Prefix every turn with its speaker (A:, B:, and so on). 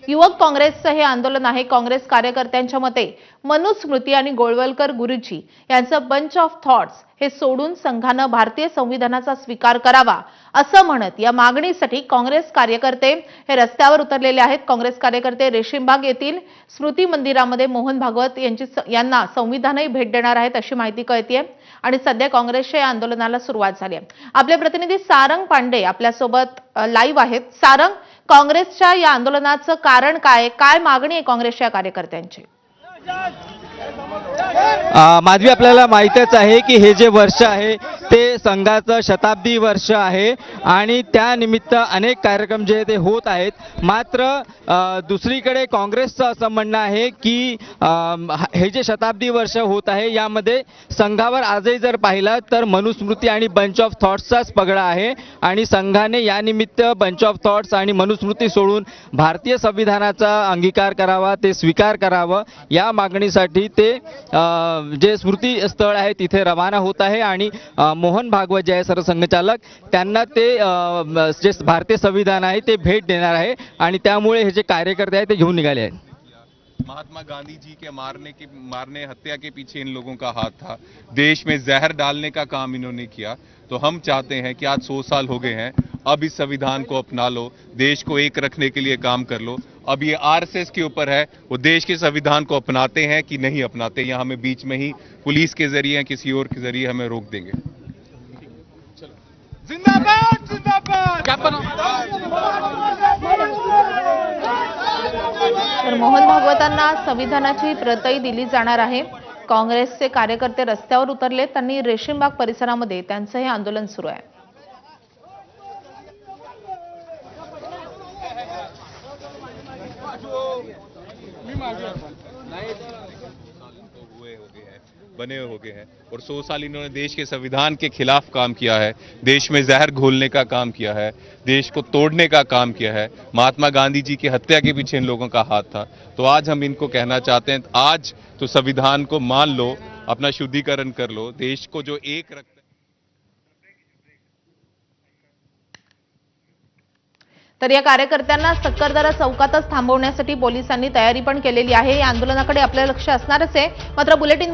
A: युवक काँग्रेसचं हे आंदोलन आहे। काँग्रेस कार्यकर्त्यांच्या मते मनुस्मृती आणि गोळवलकर गुरुजी यांचं बंच ऑफ थॉट्स हे सोडून संघानं भारतीय संविधानाचा स्वीकार करावा असं म्हणत या मागणीसाठी काँग्रेस कार्यकर्ते हे रस्त्यावर उतरलेले आहेत। काँग्रेस कार्यकर्ते रेशीमबाग येथील स्मृती मंदिरामध्ये मोहन भागवत यांना संविधानही भेट देणार आहेत अशी माहिती कळतेय आणि सध्या काँग्रेसच्या या आंदोलनाला सुरुवात झाली आहे। आपले प्रतिनिधी सारंग पांडे आपल्यासोबत लाईव्ह आहेत। सारंग, काँग्रेसच्या या आंदोलनाचं कारण काय मागणी आहे काँग्रेसच्या कार्यकर्त्यांची?
B: माधवी, आपल्याला माहितीच आहे की हे जे वर्ष आहे ते संघाचं शताब्दी वर्ष आहे आणि त्यानिमित्त अनेक कार्यक्रम जे ते होत आहेत। मात्र दुसरीकडे काँग्रेसचं असं म्हणणं आहे की हे जे शताब्दी वर्ष होत आहे यामध्ये संघावर आजही जर पाहिलं तर मनुस्मृती आणि बंच ऑफ थॉट्सचाच पगडा आहे आणि संघाने यानिमित्त बंच ऑफ थॉट्स आणि मनुस्मृती सोडून भारतीय संविधानाचा अंगीकार करावा, ते स्वीकार करावं या मागणीसाठी ते जे स्मृती स्थळ आहे तिथे रवाना होत आहे आणि मोहन भागवत जे आहे सरसंघचालक त्यांना ते जे भारतीय संविधान आहे ते भेट देणार आहे आणि त्यामुळे हे जे कार्यकर्ते आहेत ते घेऊन निघाले आहेत।
C: महात्मा गांधी जी के मारने हत्या के पीछे इन लोगों का हाथ था। देश में जहर डालने का काम इन्होंने किया। तो हम चाहते हैं कि आज 100 साल हो गए हैं, अब इस संविधान को अपना लो, देश को एक रखने के लिए काम कर लो। अब ये आरएसएस के ऊपर है, वो देश के संविधान को अपनाते हैं कि नहीं अपनाते, या हमें बीच में ही पुलिस के जरिए किसी और के जरिए हमें रोक देंगे। जिंदाबाद जिंदाबाद।
A: तर मोहन भागवतांना संविधानाची प्रतही दिली जाणार आहे। काँग्रेसचे कार्यकर्ते रस्त्यावर उतरले, त्यांनी रेशीमबाग परिसरामध्ये त्यांचं हे आंदोलन सुरू आहे।
C: बने हो गए हैं और 100 साल इन्होंने देश के संविधान के खिलाफ काम किया है, देश में जहर घोलने का काम किया है, देश को तोड़ने का काम किया है। महात्मा गांधी जी की हत्या के पीछे इन लोगों का हाथ था। तो आज हम इनको कहना चाहते हैं, आज तो संविधान को मान लो, अपना शुद्धिकरण कर लो, देश को जो एक रखता।
A: तर या कार्यकर्त्यांना सक्करदरा चौकातच थांबवण्यासाठी पोलिसांनी तयारी पण केलेली आहे। या आंदोलनाकडे आपलं लक्ष असणारच आहे। मात्र बुलेटिनमध्ये